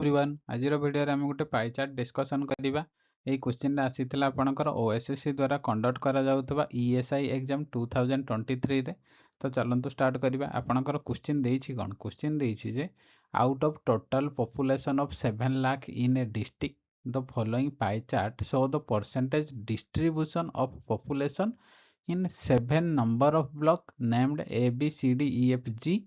Everyone आज video रे आम गोटे पाई चार्ट डिस्कसन करिबा। एई क्वेश्चन रे आसीथिला आपनकर ओएसएससी द्वारा कंडक्ट करा जाउतबा ईएसआई एग्जाम 2023 रे। तो चलंतु स्टार्ट करिबा। आपनकर क्वेश्चन देइछि कोन क्वेश्चन देइछि जे out of total population of 7 lakh in a district the following pie chart show the percentage distribution of population in 7 number of block named A, B, C, D, E, F, G.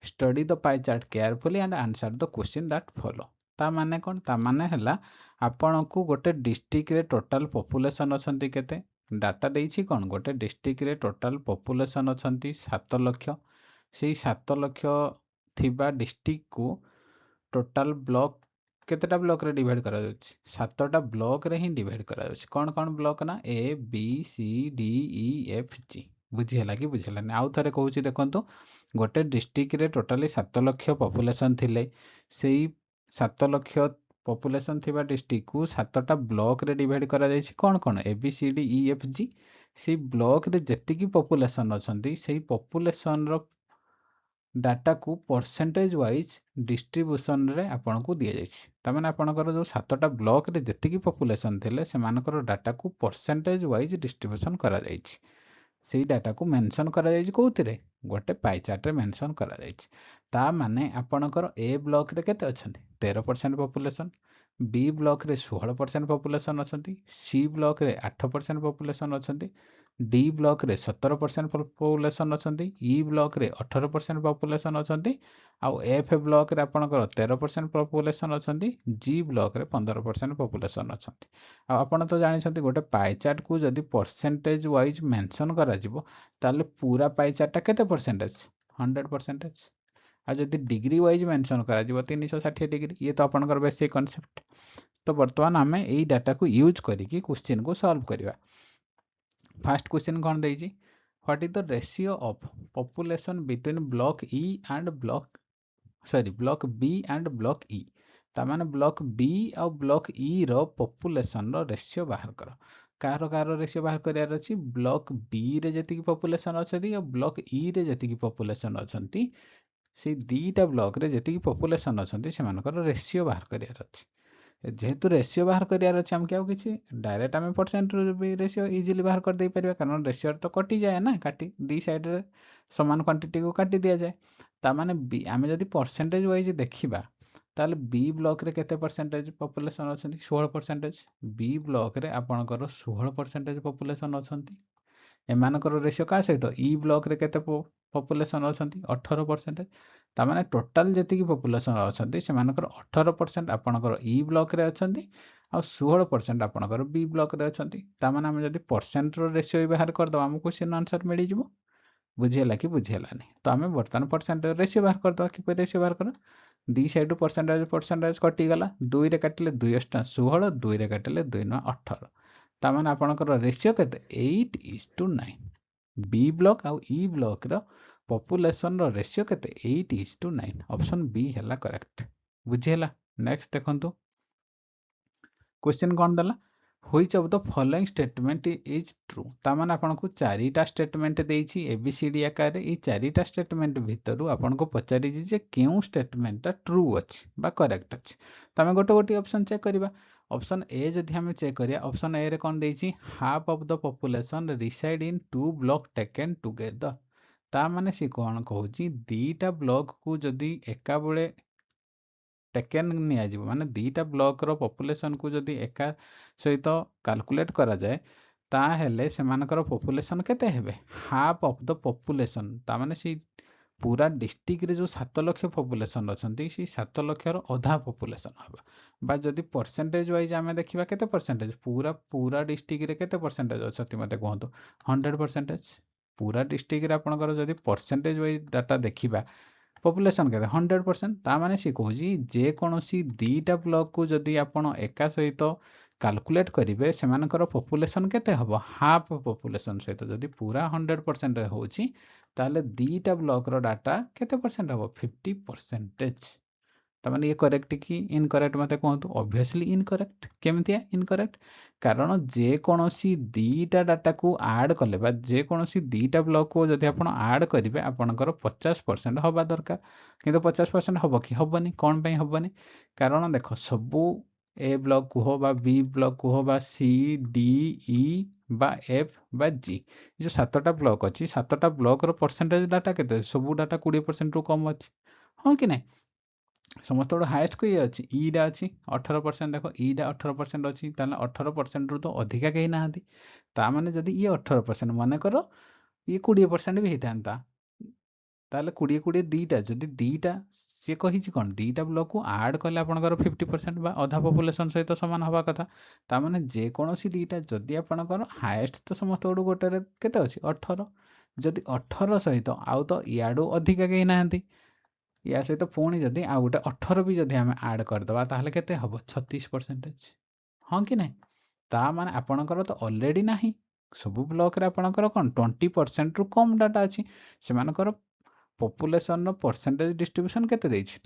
Study the pie chart carefully and answer the question that follow. ता माने कौन ता माने हैला आपण को गोटे district रे टोटल पॉपुलेशन अछंती केते डाटा देइछि कोन गोटे डिस्ट्रिक्ट रे टोटल पॉपुलेशन अछंती 7 लाख सेही 7 लाख थिबा डिस्ट्रिक्ट को टोटल ब्लॉक केतेटा ब्लॉक रे डिवाइड करा जाउछि 7टा ब्लॉक रे ही डिवाइड करा जाउछि कोन कोन ब्लॉक ना A B C D E F G बुझी हला कि बुझी हलानी आउ थरे कहूछि देखंतु गोटे डिस्ट्रिक्ट रे टोटली 7 लाख पॉपुलेशन थिले सेही 7 लाख पॉपुलेशन थिबा डिस्ट्रिक्ट को 7टा ब्लॉक रे डिवाइड करा जाइछि कोन कोन A B C D E F G सेही ब्लॉक रे जेतिकी पॉपुलेशन अछंती सेही पॉपुलेशन रो डाटा को परसेंटेज वाइज डिस्ट्रीब्यूशन रे आपन को दिया जाइछि तमाने आपनकर जो 7टा ब्लॉक रे जेतिकी पॉपुलेशन थिले से मानकर डाटा को परसेंटेज वाइज डिस्ट्रीब्यूशन करा जाइछि सेही डाटा को मेंशन करा जाइछि कोउथिरे गोटे पाई चार्ट रे मेंशन करा जाइछि ता माने आपनकर ए ब्लॉक रे केते अछंती 13% पॉपुलेशन बी ब्लॉक रे 16% पॉपुलेशन अछंती सी ब्लॉक रे 8% पॉपुलेशन अछंती डी ब्लॉक रे 17% पॉपुलेशन अछंती ई ब्लॉक रे 18% पॉपुलेशन अछंती आउ एफ ब्लॉक रे आपनकर 13% पॉपुलेशन अछंती जी ब्लॉक रे 15% पॉपुलेशन अछंती आ आपण तो जानि छथि गोटे पाई चार्ट को जदी परसेंटेज वाइज मेंशन करा जिवो ताले पूरा पाई चार्ट केते परसेंटेज 100% आ जदी डिग्री वाइज मेंशन करा जिवो 360 डिग्री ये तो आपनकर बेसिक कांसेप्ट तो वर्तमान हमें एई डाटा को यूज करिकि क्वेश्चन को सॉल्व करिवा फर्स्ट क्वेश्चन कौन देइछि what is the ratio of population between block E and block B and block E ता माने ब्लॉक बी और ब्लॉक ई रो पॉपुलेशन रो रेशियो बाहर करो कार रेशियो बाहर करियार अछि ब्लॉक बी रे जति पॉपुलेशन अछंती और ब्लॉक ई रे जति पॉपुलेशन अछंती से दीटा ब्लॉक रे जति पॉपुलेशन अछंती से मानकर रेशियो बाहर करियार अछि जेहेतु रेशियो बाहर करियार अछि हम क्या किछि डायरेक्ट हम परसेंट रेशियो इजीली बाहर कर दे परिबा कारण रेशियो तो कटि जाए ना काटी दी साइड रे समान क्वांटिटी को काटी दिया जाए ता माने बी आमे जदी परसेंटेज वाइज देखिबा ताले बी ब्लॉक रे केते परसेंटेज पॉपुलेशन अछंती 16% बी ब्लॉक रे आपनकर 16% पॉपुलेशन अछंती एमानकर रेशियो का सहित ई ब्लॉक रे केते पॉपुलेशन अछंती 18% ता माने टोटल जेतिकी पॉपुलेशन अछंती से मानकर 18% आपनकर ई ब्लॉक रे अछंती आ 16% आपनकर बी ब्लॉक रे अछंती ता माने हम जदी परसेंट रो रेशियो बाहर कर दो हमको क्वेश्चन आंसर मिली जिवो बुझियला कि बुझियलानी तो हमें बर्तमान परसेंट रेशियो बाहर कर दो कि रेशियो बाहर कर दी साइड परसेंटेज कटि गला 2 रे काटिले 2 अष्टा 16 2 रे काटिले 2 9 18 ता माने आपनकर रेशियो केते 8:9 बी ब्लॉक आउ ई ब्लॉक रो पॉपुलेशन रो रेशियो केते 8:9 ऑप्शन बी हैला करेक्ट बुझियला नेक्स्ट देखंतु क्वेश्चन कोन दला which of the following statement is true ता माने आपनको चारिटा स्टेटमेंट देइछि एबीसीडी आकार रे ई चारिटा स्टेटमेंट भितरु आपनको पचारि जे केउ स्टेटमेंट ट्रू अछि बा करेक्ट अछि तमे गोटे गोटे ऑप्शन चेक करिबा ऑप्शन ए जदि हम चेक करिया ऑप्शन ए रे कोन देइछि half of the population reside in two block taken together ता माने सी कोन कहूछि दीटा ब्लॉक को जदि एका बेले टेकन निया जिवो माने दीटा ब्लॉक रो पॉपुलेशन को जदि एका सहित कैलकुलेट करा जाए ता हेले सेमानकर पॉपुलेशन केते हेबे हाफ ऑफ द पॉपुलेशन ता माने सी पूरा डिस्ट्रिक्ट रे जो 7 लाख पॉपुलेशन अछंती सी 7 लाख रो आधा पॉपुलेशन हबा बा जदि परसेंटेज वाइज हमें देखिबा केते परसेंटेज पूरा डिस्ट्रिक्ट रे केते परसेंटेज अछंती मते कहंतु 100% पूरा डिस्ट्रिक्ट रे आपनकर जदि परसेंटेज वाइज डाटा देखिबा पॉपुलेशन के 100% ता माने सी कहूजी जे कोनोसी दीटा ब्लॉक को जदि आपण एका सहित कैलकुलेट करिवे सेमानकर पॉपुलेशन केते हबो हाफ पॉपुलेशन सहित जदि पूरा 100% होची ताले दीटा ब्लॉक रो डाटा केते परसेंट हबो 50% तामाने ये करेक्ट कि इनकरेक्ट मते कहतु ऑब्वियसली इनकरेक्ट केमतिया इनकरेक्ट कारण जे कोनोसी दीटा डाटा को ऐड कले बा जे कोनोसी दीटा ब्लॉक को जदि आपण ऐड करिवे आपणकर 50% हबा दरकार किंतु 50% हबो कि हबनी कोन पई हबनी कारण देखो सबु ए ब्लॉक को बा बी ब्लॉक को बा सी डी ई बा एफ बा जी जो सातटा ब्लॉक अच्छी सातटा ब्लॉक रो परसेंटेज डाटा केते सबु डाटा 20% रु कम अच्छी हाँ कि नहीं समस्त हाएस्ट को ये अच्छी ईटा अच्छी 18% देखो ईटा 18% अच्छी 18% रु तो अधिका कहीं ना ताने जदि ये 18% मन कर ये 20% भी होता ताले 20 दीटा जदि दीटा सी कही कौन दीटा ब्लॉक को ऐड कले आपंकर 50% बा अधा पॉपुलेशन सहित सामान हवा कथा ताने जेकोसी दीटा जदि आपंकर हाएस्ट तो समस्त गोटे केते अच्छी 18 जदि 18 सहित आउ तो इडू अधिका कहीं ना या सहित पुणी जदि आउ गोटे 18 भी जदि आम ऐड करदे ताहले केते हम 36% हाँ कि नहीं ता माने आपणकर तो ऑलरेडी नाही सब ब्लॉक रे आपणकर कौन 20% रु कम डाटा अच्छी से पॉपुलेशन परसेंटेज डिस्ट्रीब्यूशन केते देछि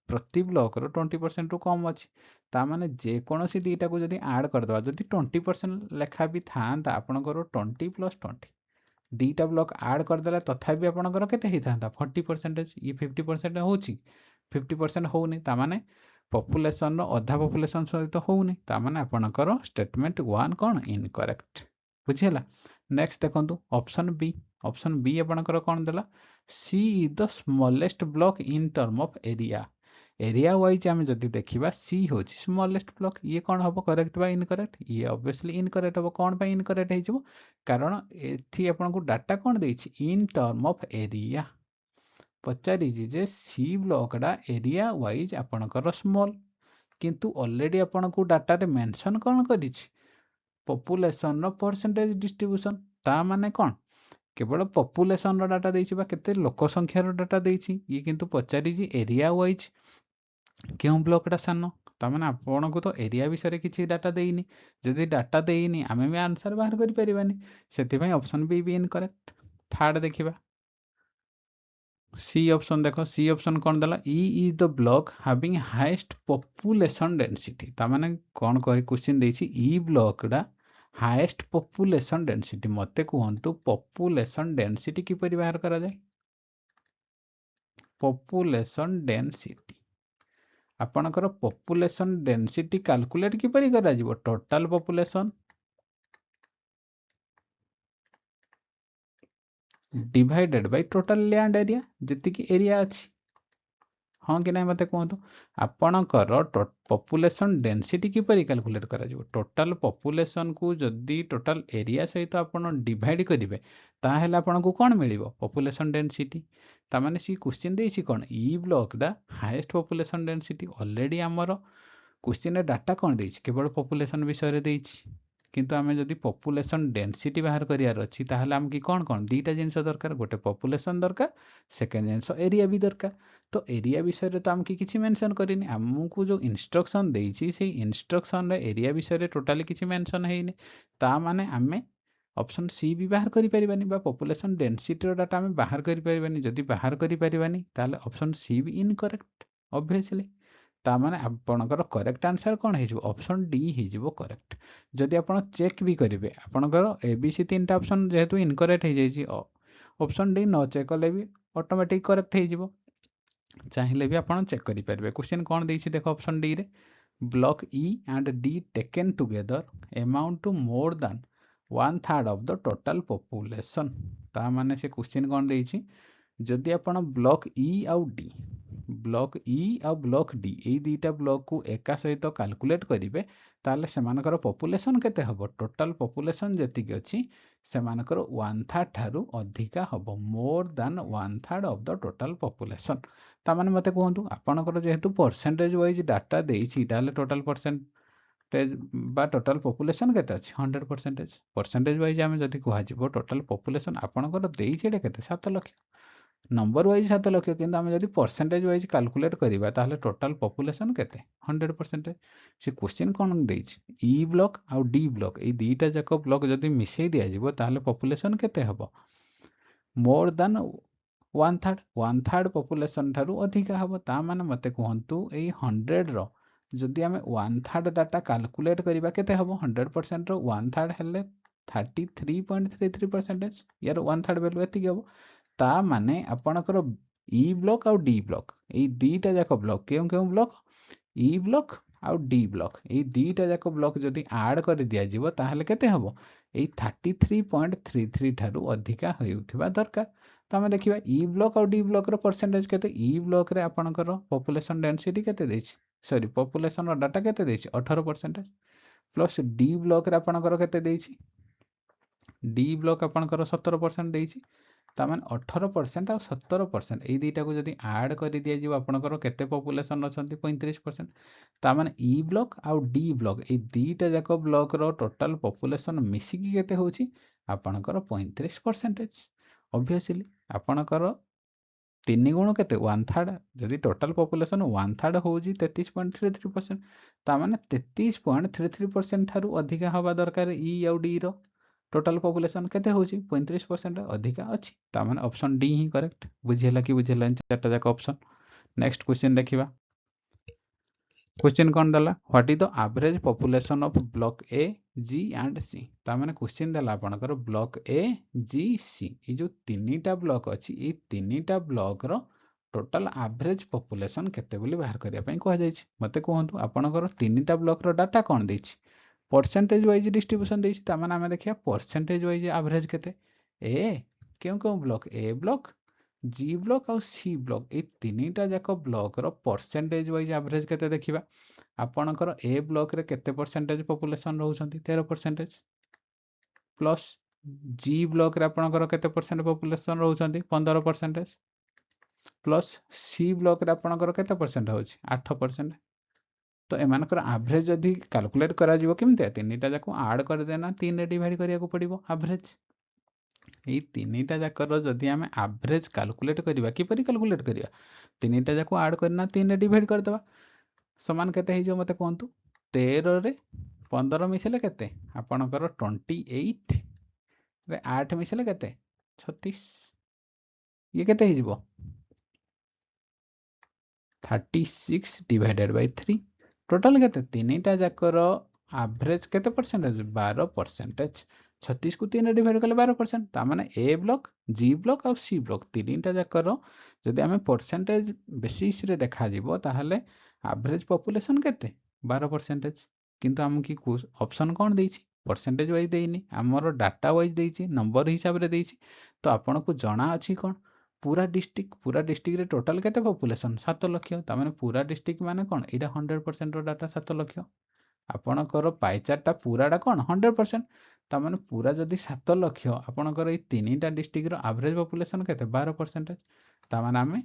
प्रति ब्लॉक रो 20% रु कम अच्छी ताने जेकोसी दीटा को जदि ऐड करदे जदि 20% लेखा भी था आपणकर 20 + 20 दीटा ब्लॉक ऐड करदे तथापि आपणकर केते हितांता 40% ये 50% होची 50% होउनी ताने पॉपुलेशन रो अधा पॉपुलेशन सहित होउनी ताने आपणकर स्टेटमेंट 1 कोन इनकरेक्ट बुझिला नेक्स्ट देखंतु ऑप्शन बी आपणकर कोन देला C is the smallest block in term of area wise आम जदि देखा सी हूँ स्मॉलेस्ट ब्लॉक ये कौन हम करेक्ट बा इनकरेक्ट ये ऑब्वियसली इनकरेक्ट हम कौन पे इनकरेक्ट हो कारण एथि आपन को डाटा कौन देछि इन टर्म ऑफ एरिया पचारि जे सी ब्लॉकटा एरिया वाइज आपणकर स्मॉल किंतु ऑलरेडी आपन को डाटा रे मेंशन कौन करिछि पॉपुलेशन रो परसेंटेज डिस्ट्रीब्यूशन ता माने कौन केवल पॉपुलेशन रो डाटा देछि बा केते लोक संख्या रो डाटा देछि ये किंतु पचारि एरिया वाइज क्यों ब्लॉकटा सान ताने आपन को तो एरिया विषय किसी डाटा देनी जदि डाटा देनी आम भी आंसर बाहर करें से ऑप्शन बी भी इनकरेक्ट थर्ड देखा सी ऑप्शन देख सी ऑप्शन कौन देला E is the block having highest population density ताने कौन कहे क्वेश्चन देछि ई ब्लॉकटा हाईएस्ट पॉपुलेशन डेंसिटी मते कहंतु पॉपुलेशन डेंसिटी किपरि बाहर करा जाय पॉपुलेशन डेंसिटी आपणकर पॉपुलेशन डेंसिटी कैलकुलेट किपरि करा जिवो total population divided by total land area जितकी एरिया अछि हाँ कि नहीं मते कहतु आपणकर पॉपुलेशन डेंसिटी किपरि कैलकुलेट करा जिवो टोटल पॉपुलेशन को जदि टोटल एरिया सहित आपण डिवाइड करिवे ताहेले आपनको कोन मिलिवो पॉपुलेशन डेंसिटी तामाने सी क्वेश्चन देछि कोन ई ब्लॉकटा हाईएस्ट पॉपुलेशन डेंसिटी ऑलरेडी हमर क्वेश्चन रे डाटा कोन देछि केवल पॉपुलेशन विषय रे देछि किंतु आमे जदि पॉपुलेशन डेंसिटी बाहर करियार अछि ताहले हम की कोन कोन दीटा जिंस दरकार गोटे पॉपुलेशन दरकार सेकेंड जिंस एरिया भी दरकार तो एरिया विषय रे तो आमकी किछि मेंशन करिनी हमकु जो इंस्ट्रक्शन देछि से इंस्ट्रक्शन रे एरिया विषय रे टोटली किछि मेंशन हेइनी ता माने आमे ऑप्शन सी भी बाहर करि परिबानी बा पॉपुलेशन डेंसिटी रो डाटा आमे बाहर करि परिबानी जदि बाहर करि परिबानी ताहले ऑप्शन सी भी इनकरेक्ट ऑब्वियसली तामाने आपणकर करेक्ट आंसर कौन हो ऑप्शन डी हो करेक्ट जदि आप चेक भी करेंगे आपणकर एबीसी 3टा ऑप्शन जेहेतु इनकरेक्ट हो जाए ऑप्शन डी न चेक कले भी ऑटोमेटिक करेक्ट हो चाहिए भी आप चेक करेंगे क्वेश्चन कौन देछि देख ऑप्शन डी रे block E and D taken together amount to more than 1/3 of the total population ता माने से क्वेश्चन कौन देछि जदि आपण ब्लॉक ई आउ डी ब्लॉक ई आ ब्लॉक डी ये दुईटा ब्लॉक को एका सहित कैलकुलेट करेंगे ताले सेमानकर पॉपुलेशन केते हबो टोटल पॉपुलेशन जेतिक अछि सेमानकर 1/3 ठारू अधिका हबो more than 1/3 of the total population तामाने मते कहंतु आपनकर जेहेतु परसेंटेज वाइज डाटा देछि ताले टोटल परसेंटेज बा टोटल पॉपुलेशन केते अछि 100% परसेंटेज वाइज आमे जदि कहै जिवो टोटल पॉपुलेशन आपनकर देछि एटा केते 7 लाख नंबर वाइज 7 लाख किंतु आमे जदि परसेंटेज वाइज कैलकुलेट करिबा ताहले टोटल पॉपुलेशन केते 100% से क्वेश्चन कोन देछि ई ब्लॉक आ डी ब्लॉक ए दुईटा जाक ब्लॉक जदि मिसई दिया जिवो ताहले पॉपुलेशन केते हबो more then one third population ठारू अधिका हम ताने मत कहतु यही 100 जदि आम वन थार्ड डाटा कैलकुलेट करवा केते हम 100% वन थार्ड हेले 33.33% यार वन थार्ड वैल्यू एति हम ता माने आपणकर ई ब्लॉक आउ डी ब्लॉक ये दीटा जाक ब्लॉक क्यों क्यों ब्लॉक ई ब्लॉक आउ डी ब्लॉक ये दीटा जाक ब्लॉक जदि ऐड कर दिया जिवो ताहले केते हबो एई 33.33 ठारू अधिका होउथिबा दरकार तो आम देखिए ई ब्लॉक और डी ब्लॉक रो परसेंटेज केते ई ब्लॉक रे आपणकर पॉपुलेशन डेंसिटी केते देछि सॉरी पॉपुलेशन रो डाटा केते देछि 18% प्लस डी ब्लॉक रे आपणकर केते देछि डी ब्लॉक आपणकर 17% देछि ताମାନେ 18% ଆଉ 17% ଏଇ ଦୁଇଟାକୁ ଯଦି ଆଡ୍ କରି ଦିଆଯିବ ଆପଣଙ୍କର କେତେ ପପୁଲେସନ୍ ଅଛନ୍ତି 35% ତାମାନେ ଇ ବ୍ଲକ୍ ଆଉ ଡି ବ୍ଲକ୍ ଏଇ ଦୁଇଟା ଯାକ ବ୍ଲକ୍ର ଟୋଟାଲ ପପୁଲେସନ୍ ମିଶିକି କେତେ ହେଉଛି ଆପଣଙ୍କର 35%। ଅବଭିୟସଲି ଆପଣଙ୍କର 3 ଗୁଣ କେତେ 1/3 ଯଦି ଟୋଟାଲ ପପୁଲେସନ୍ 1/3 ହେଉଛି 33.33% ତାମାନେ 33.33% ଠାରୁ ଅଧିକା ହେବା ଦରକାର ଇ ଆଉ ଡି ର टोटल पॉपुलेशन केते होची 35% अधिका अछि ताମାନେ ऑप्शन डी ही करेक्ट बुझियला कि बुझियला चारटा जाक ऑप्शन। नेक्स्ट क्वेश्चन देखिबा क्वेश्चन कोन दला what is the average population of block A G and C ताମାନେ क्वेश्चन दला आपनकर ब्लॉक ए जी सी ई जो तीनटा ब्लॉक अछि ई तीनटा ब्लॉक रो टोटल एवरेज पॉपुलेशन केते बोली बाहर करिया पई कहै जाय छी मते कहंतु आपनकर तीनटा ब्लॉक रो डाटा कोन दैछि परसेंटेज वाइज डिस्ट्रीब्यूशन देछि ताମାନେ आमे देखिया परसेंटेज वाइज एवरेज केते ए क्यों क्यों block A block G block और सी ब्लॉक ए तीनटा जाक ब्लॉक रो परसेंटेज वाइज एवरेज केते देखिबा आपणकर ए ब्लॉक रे केते परसेंटेज पॉपुलेशन रहउछंती 13% प्लस जी ब्लॉक रे आपणकर केते परसेंट पॉपुलेशन रहउछंती 15% प्लस सी ब्लॉक रे आपणकर केते परसेंट होछि 8% तो एमानकर एवरेज जदि कैलकुलेट करा जिवो केमते तीनटा जाको ऐड कर देना 3 रे डिवाइड करिया को पड़िबो एवरेज ए तीनटा जाकर जदि आमे एवरेज कैलकुलेट करिवा किपरि कैलकुलेट करिवा तीनटा जाको ऐड करना 3 रे डिवाइड कर देबा समान केते हे जो मते कोंतु 13 रे 15 मिसले केते आपनकर 28 रे 8 मिसले केते 36 ये केते हे जिवो 36 डिवाइडेड बाय 3 टोटल केते तीनटा जाकर एवरेज केते परसेंटेज 12% 36 को 3 डिवाइड कले 12% तामाने ए ब्लॉक जी ब्लॉक और सी ब्लॉक तीनटा जाकर जदि आमे परसेंटेज बेसिस रे देखा जिवो ताहले एवरेज पॉपुलेशन केते 12% किंतु हम की ऑप्शन कोन देछि परसेंटेज वाइज देइनी हमरो डाटा वाइज देछि नंबर हिसाब रे देछि तो आपन को जणा अछि कोन पूरा डिस्ट्रिक्ट रे टोटल केते पॉपुलेशन 7 लाख तामाने पूरा डिस्ट्रिक्ट माने कोन एटा 100% रो डाटा 7 लाख आपणकर पाई चार्टा पूराटा कोन 100% तामाने पूरा जदि 7 लाख आपणकर ए तीनटा डिस्ट्रिक्ट रो एवरेज पॉपुलेशन केते 12% तामाने आमे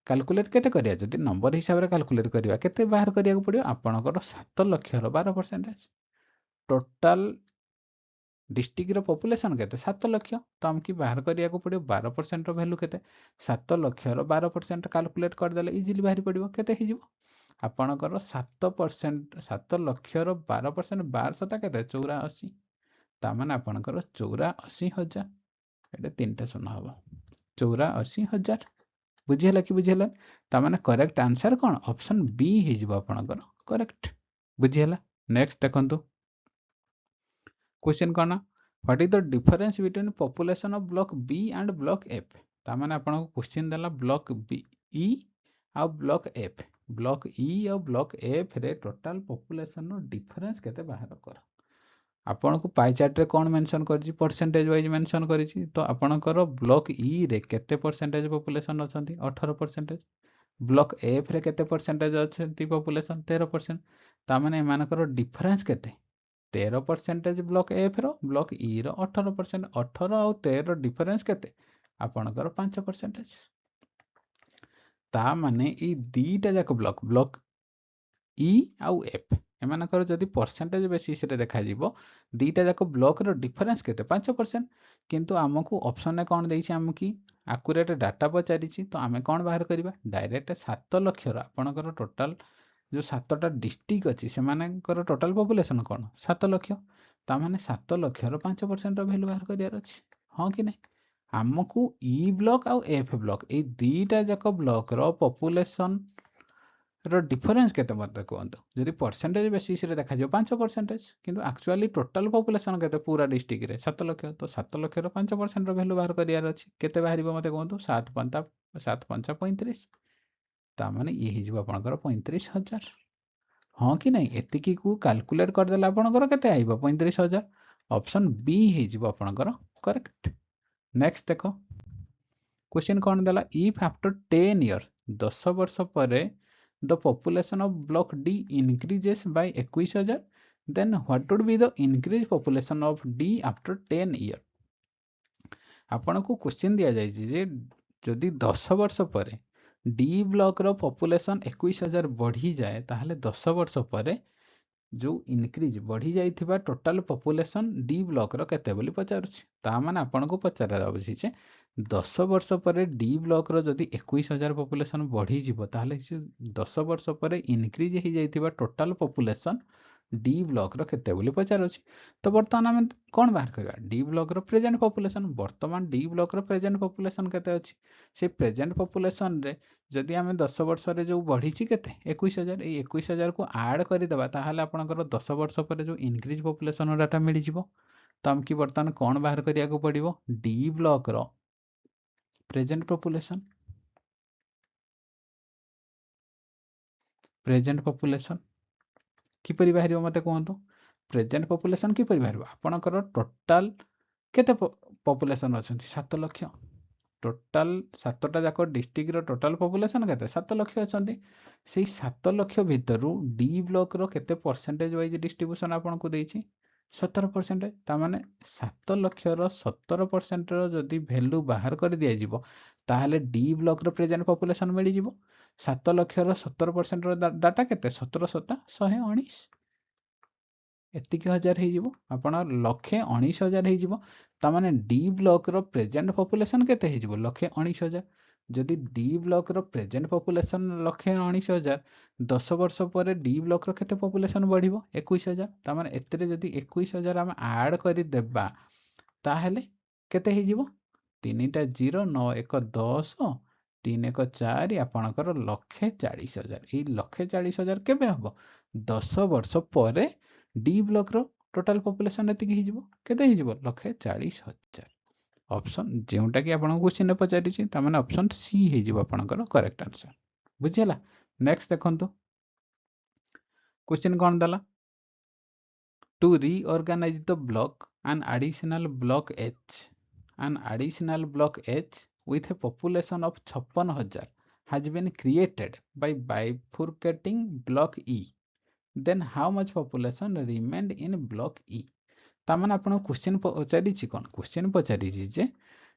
कैलकुलेट केते करिया जदि नंबर हिसाब रे कैलकुलेट करिया केते बाहर करिया को पड़ियो आपणकर 7 लाख रो 12% टोटल डिस्ट्रिक्ट रो पॉपुलेशन केते 7 लाख तो हमकी बाहर करिया को पड़ियो 12% रो वैल्यू केते 7 लाख रो 12% कैलकुलेट कर देले इजीली बाहर पड़ियो केते हे जिवो आपणकर 7% 7 लाख रो 12% 12 केते 84 तामाने आपणकर 84,000 एटे तीनटा शून्य हबो 84,000 बुझियला कि बुझियला तामाने करेक्ट आंसर कोन ऑप्शन बी हे जिवो आपणकर करेक्ट बुझियला। नेक्स्ट देखंतु क्वेश्चन कोन what is the difference between population of block B and block F तामाने आपन क्वेश्चन देला ब्लॉक बी ई आ ब्लॉक एफ और ब्लॉक एफ रे टोटल पॉपुलेशन नो डिफरेंस केते बाहर कर आपन को पाई चार्ट रे कोन मेंशन करछि परसेंटेज वाइज मेंशन करछि तो आपनकर ब्लॉक ई रे केते परसेंटेज पॉपुलेशन अछंती 18% ब्लॉक एफ रे केते परसेंटेज अछंती पॉपुलेशन 13% तामाने एमानकर डिफरेंस केते 13% ब्लॉक एफ रो ब्लॉक ई रो 18% 18 और 13 डिफरेंस केते आपनकर 5% ता माने ई दीटा जाक ब्लॉक ई आउ एफ एमानकर जदि परसेंटेज बेसिस रे देखा जिवो दीटा जाक ब्लॉक रो डिफरेंस केते 5% किंतु हमकु ऑप्शन ने कोन देछि हमकि एक्यूरेट डाटा पचारिछि तो आमे कोन बाहर करबा डायरेक्ट 7 लाख रो आपनकर टोटल जो 7टा डिस्ट्रिक्ट अच्छी से टोटाल पॉपुलेशन कौन 7 लाख तामाने 7 लाख 5% वैल्यू बाहर कर हाँ कि नहीं आमको ई ब्लॉक आउ एफ ब्लॉक ए दीटा जाक ब्लॉक रो पॉपुलेशन रो डिफरेंस केते मते कहंतु जदि परसेंटेज बेसिस रे देखा जो 5% किंतु एक्चुअली टोटल पॉपुलेशन केते पूरा डिस्ट्रिक्ट रे 7 लाख तो 7 लाख रो 5% रो वैल्यू बाहर करियार अछि केते बाहरिबो मते कहंतु 7 पंता 7 पंचा 35 ता माने ये हि जिवो आपनकर 35000 हां कि नहीं एतिकी को कैलकुलेट कर देला आपनकर केते आइबो 35000 ऑप्शन बी हि जिवो आपनकर करेक्ट नेक्स्ट देखो क्वेश्चन कौन देला इफ आफ्टर 10 इयर 10 वर्ष परे the population of block D increases by 21000 then what would be the increase population of D after 10 year आपन को क्वेश्चन दिया जाय जे जदि 10 वर्ष परे D ब्लॉक रो पॉपुलेशन 21000 बढ़ी जाए ताहले 10 वर्ष परे जो इनक्रीज बढ़ी जाइथिबा टोटल पॉपुलेशन डी ब्लॉक रो केते बोली पचारुछि ता माने आपन को पचारा जाबछि जे 10 वर्ष परे डी ब्लॉक रो जदि 21000 पॉपुलेशन बढ़ी जिवो ताहले 10 वर्ष परे इनक्रीज हे जाइथिबा टोटल पॉपुलेशन डी ब्लॉक रो केते बोली पचारुछि तो वर्तमान हम कोन बाहर करबा डी ब्लॉक रो प्रेजेंट पॉपुलेशन वर्तमान डी ब्लॉक रो प्रेजेंट पॉपुलेशन केते अछि से प्रेजेंट पॉपुलेशन रे जदि आमे 10 वर्ष रे जो बढ़ीची केते 21000 ए 21000 को ऐड करि देबा ताहाले आपनकर 10 वर्ष परे जो इंक्रीज पॉपुलेशन डाटा मिलि जिवो तो हम की वर्तमान कोन बाहर करिया को पड़िबो डी ब्लॉक रो प्रेजेंट पॉपुलेशन किपरि बाहरिबो मते कहंतु प्रेजेंट पॉपुलेशन किपरि बाहरिबो आपनकर टोटल केते पॉपुलेशन अछंती 7 लाख टोटल 7टा जाक डिस्ट्रिक्ट रो टोटल पॉपुलेशन केते 7 लाख अछंती सेही 7 लाख भितरु डी ब्लॉक रो केते परसेंटेज वाइज डिस्ट्रीब्यूशन आपन को देछि 17% ता माने 7 लाख रो 17% रो जदी वैल्यू बाहर कर दिया जिवो ताहले डी ब्लॉक रो प्रेजेंट पॉपुलेशन मिलि जिवो 7 लाख रो 17% रो डाटा केते 17 7 119 एतिक हजार हे जिवो आपण लक्षे 19000 हे जिवो ता माने डी ब्लॉक रो प्रेजेंट पॉपुलेशन केते हे जिवो लक्षे 19000 जदि डी ब्लॉक रो प्रेजेंट पॉपुलेशन लक्षे 19000 10 वर्ष परे डी ब्लॉक रो केते पॉपुलेशन बढ़िबो 21000 ता माने एतरे जदि 21000 हम ऐड करि देबा ताहेले केते हे जिवो 3टा 0 9 1 10 3 1 4 आपणकर लक्षे 40000 ए लक्षे 40000 केबे हबो 10 वर्ष परे डी ब्लॉक रो टोटल पॉपुलेशन एतिकी हे जिवो केते हे जिवो लक्षे 40000 ऑप्शन जेउटा कि आपन क्वेश्चन ने पचारि छि त माने ऑप्शन सी हे जिवो आपनकर करेक्ट आंसर बुझियला नेक्स्ट देखंतु क्वेश्चन कोन दला to reorganise the block an additional block H with a population of 56,000 has been created by bifurcating block E then how much population remained in block E तामान आपण question पचारि छि कोन question पचारि छि जे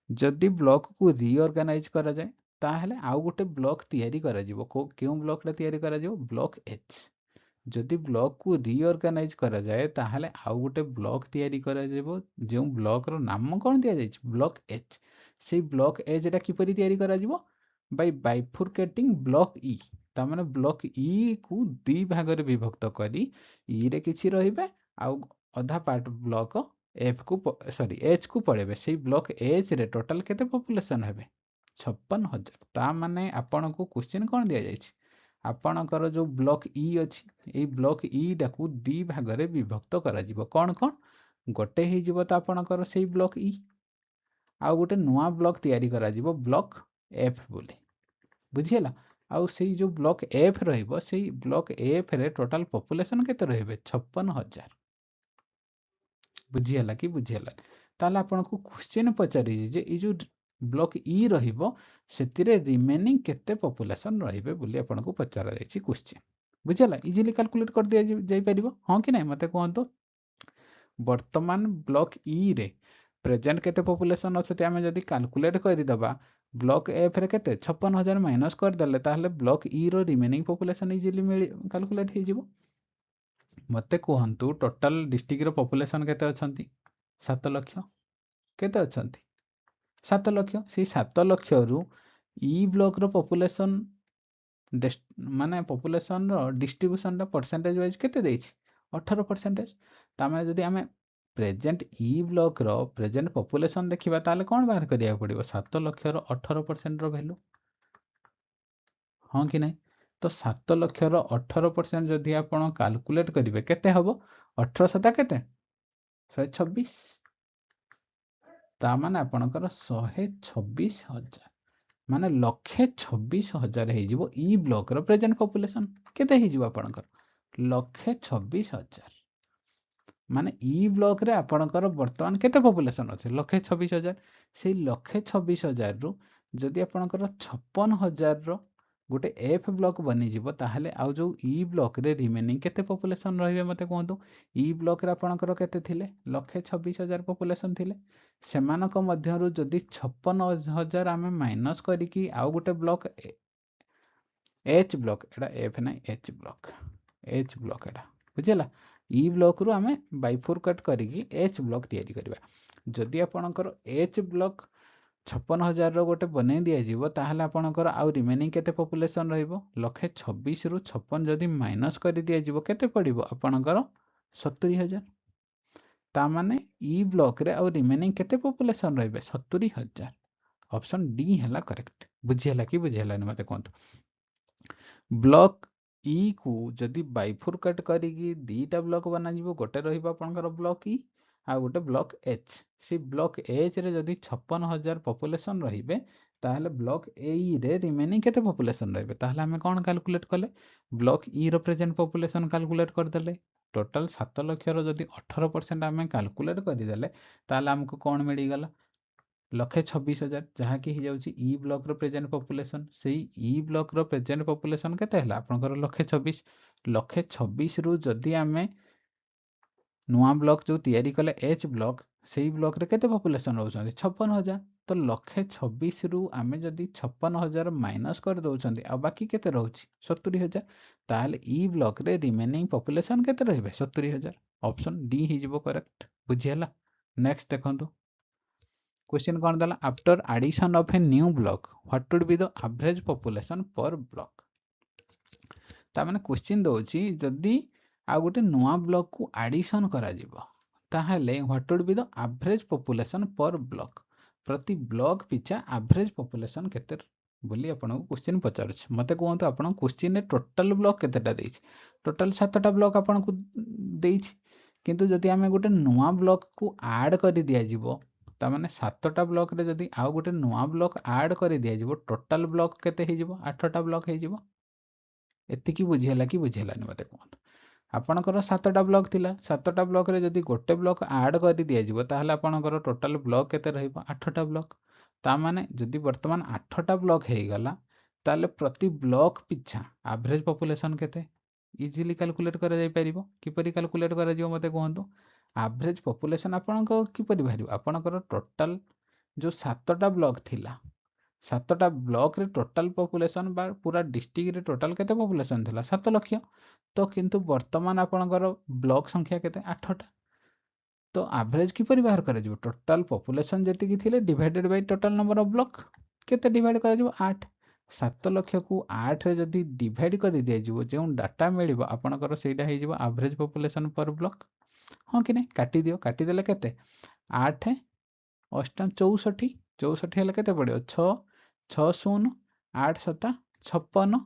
जदि block को reorganise करा जाय ताहले आउ गोटे ब्लॉक तयारी करा जिवो केउ ब्लॉक रे तयारी करा जिवो ब्लॉक H जदि ब्लॉक को रीऑर्गेनाइज करा जाए ताहले आउ गोटे ब्लॉक तयारी करा जेबो जे ब्लॉक रो नाम कोन दिया जाय ब्लॉक H से ब्लॉक H रा किपरि तयारी करा जिवो बाय बाइफुरकेटिंग ब्लॉक E ता माने ब्लॉक E को दुई भाग रे विभक्त करी E रे किछि रहिबे आउ अधा पार्ट ब्लॉक F को सॉरी H को पड़ेबे से ब्लॉक H रे टोटल केते पॉपुलेशन हेबे 56000 ता माने आपन को क्वेश्चन कोन दिया जाय आपणकर जो ब्लॉक ई अछि ए ब्लॉक ई डाकू दी भाग रे विभक्त करा जिवो कोन कोन गोटे हे जिवो त आपणकर सेही ब्लॉक ई आ गोटे नुआ ब्लॉक तयारी करा जिवो ब्लॉक एफ बोली बुझियला आ सेही जो ब्लॉक एफ रहइबो सेही ब्लॉक एफ रे टोटल पॉपुलेशन केते रहइबे 56000 बुझियला कि बुझियला ताला आपन को क्वेश्चन पचारि जे ई जो ब्लॉक ई रहिबो सेतिरे रिमेनिंग केते पॉपुलेशन रहिबे बोली आपन को पचारा जायछि क्वेश्चन बुझियला इजीली कैलकुलेट कर दिया जाय परिबो हां कि नै मते कहंतो वर्तमान ब्लॉक ई रे प्रेजेंट केते पॉपुलेशन अछि हमें जदी कैलकुलेट करि दबा ब्लॉक एफ रे केते 56000 माइनस कर देले ताहले ब्लॉक ई रो रिमेनिंग पॉपुलेशन इजीली कैलकुलेट हे जिवो मते कहंतु टोटल डिस्ट्रिक्ट रो पॉपुलेशन केते अछंती 7 लाख केते अछंती 7 लाख से 7 लाख रु ई ब्लॉक रो पॉपुलेशन माने पॉपुलेशन रो डिस्ट्रीब्यूशन रो परसेंटेज वाइज केते देछि 18% ता माने जदी हमें प्रेजेंट ई ब्लॉक रो प्रेजेंट पॉपुलेशन देखिबा ताले कोन बाहर करिया पड़िबो 7 लाख रो 18% रो वैल्यू हाँ कि नहीं तो 7 लाख रो 18% जदि आपण कैलकुलेट करिवे केते हबो 18 सता केते 126 ता माने आपणकर 126,000 माने 126,000 हे जीवो ई ब्लॉक रो प्रेजेंट पॉपुलेशन केते हे जीवो आपणकर 126,000 माने ई ब्लॉक रे आपणकर वर्तमान केते पॉपुलेशन अछि 126,000 से 126,000 रु जदि आपणकर 56,000 रो गोटे एफ ब्लॉक बनी जीवो ताहले आउ जो ई ब्लॉक रे रिमेनिंग केते पॉपुलेशन रहिबे मते कहंतु ई ब्लॉक रे आपणकर केते थिले 126,000 पॉपुलेशन थिले सेमानक मध्यरु जदि 56,000 आमे माइनस करिकी आउ गोटे ब्लॉक एच ब्लॉक एटा एफ नै एच ब्लॉक एटा बुझिला ई ब्लॉक रु आमे बाइफोरकट करिकी एच ब्लॉक तयारी करबा जदि आपणकर एच ब्लॉक 56,000 रो गोटे बनै दिया जीवो ताहले आपणकर आउ रिमेनिंग केते पॉपुलेशन रहिबो 126 रु 56 जदि माइनस करि दिया जीवो केते पडिबो आपणकर 70,000 ता माने ई ब्लॉक रे आउ रिमेनिंग केते पॉपुलेशन रहिबे 70,000 ऑप्शन डी हला करेक्ट बुझियला कि बुझियला नि मते कोंतो ब्लॉक ई को जदि बाइफोरकट करिकी दीटा ब्लॉक बना जीवो गोटे रहिबो आपणकर ब्लॉक ई आ गोटे ब्लॉक एच सी ब्लॉक एच रे जदि 56,000 पॉपुलेशन रहिबे ताहले ब्लॉक ए रे रिमेनिंग केते पॉपुलेशन रहिबे ताहले हमें कोन कैलकुलेट कले ब्लॉक ई रो प्रेजेंट पॉपुलेशन कैलकुलेट कर देले टोटल 7 लाख रो जदि 18% हमें कैलकुलेट कर देले ताहले हमको कोन मिली गला 126,000 जहाँ कि ही जाउची ई ब्लॉक रो प्रेजेंट पॉपुलेशन सेही ई ब्लॉक रो प्रेजेंट पॉपुलेशन केते हला आपनकर 126 रु जदि हमें नुआ ब्लॉक जो तैयारी कले एच ब्लॉक सेही ब्लॉक रे केते पॉपुलेशन रहउछन्ती 56,000 तो 126 रु आमे जदि 56,000 माइनस कर दउछन्ती आ बाकी केते रहउची 70,000 ताहले ई ब्लॉक रे रिमेनिंग पॉपुलेशन केते रहिबे 70,000 ऑप्शन डी ही जिवो करेक्ट बुझियला नेक्स्ट देखंतु क्वेश्चन कोन दला after addition of a new block what would be the average population per block ता माने क्वेश्चन दोची जदि आ गोटे नुआ ब्लॉक को एडिशन करा जीवो ताहले what would be the average population per block प्रति ब्लॉक पिछा एवरेज पॉपुलेशन केते बोली आपन को क्वेश्चन पचारुछ मते कहंतु आपन क्वेश्चन रे टोटल ब्लॉक केतेटा देछि टोटल 7टा ब्लॉक आपन को देछि किंतु जदि हमें गोटे नुआ ब्लॉक को ऐड करि दिया जीवो ता माने 7टा ब्लॉक रे जदि आ गोटे नुआ ब्लॉक ऐड करि दिया जीवो टोटल ब्लॉक केते हे जीवो 8टा ब्लॉक हे जीवो एतिकी बुझियला कि बुझियलानि मते कहंतु आपणकर 7टा ब्लॉक थिला 7टा ब्लॉक रे जदि गोटे ब्लॉक ऐड कर दिया जीवो ताहले आपणकर टोटल ब्लॉक केते रहिबो 8टा ब्लॉक ता माने जदि वर्तमान 8टा ब्लॉक हे गला ताले प्रति ब्लॉक पिछा एवरेज पॉपुलेशन केते इजीली कैलकुलेट करा जाय परिबो किपरि कैलकुलेट करा जिवो मते कहंतु एवरेज पॉपुलेशन आपणको किपरि बाहिरिबो आपणकर टोटल जो 7टा ब्लॉक थिला 7टा ब्लॉक रे टोटल पॉपुलेशन बा पूरा डिस्ट्रिक्ट रे टोटल केते पॉपुलेशन थिला 7 लाख तो किंतु वर्तमान आपणकर ब्लॉक संख्या केते 8टा तो एवरेज किपरि बाहर करा जिवो टोटल पॉपुलेशन जति कि थिले divided by total number of block केते डिवाइड करा जिवो 8 7 लाख को 8 रे जदि डिवाइड कर दिया जिवो जे डाटा मिलिबो आपणकर सेटा हे जिवो एवरेज पॉपुलेशन पर ब्लॉक हां कि नै काटी दियो काटी देले केते 8 8 64 64 हेले केते पडियो 6 6 0 8 7 56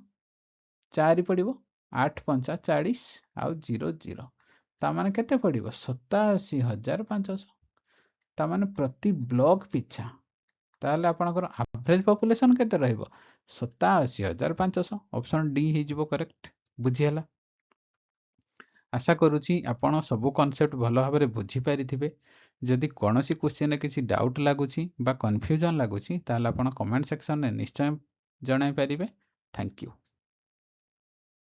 4 पडिबो 8 5 40 आउ 0 0 ता माने केते पडिबो 87,500 ता माने प्रति ब्लॉक पिछा ताले आपनकर एवरेज पॉपुलेशन केते रहइबो 87,500 ऑप्शन डी ही जिवो करेक्ट बुझियला आशा करूची आपण सब कॉन्सेप्ट भलो भाबरे बुझी पारिथिबे जदि कोनोसी क्वेश्चन रे किछि डाउट लागुची बा कंफ्यूजन लागुची ताले आपण कमेंट सेक्शन रे निश्चय जणाई पारिबे थैंक यू।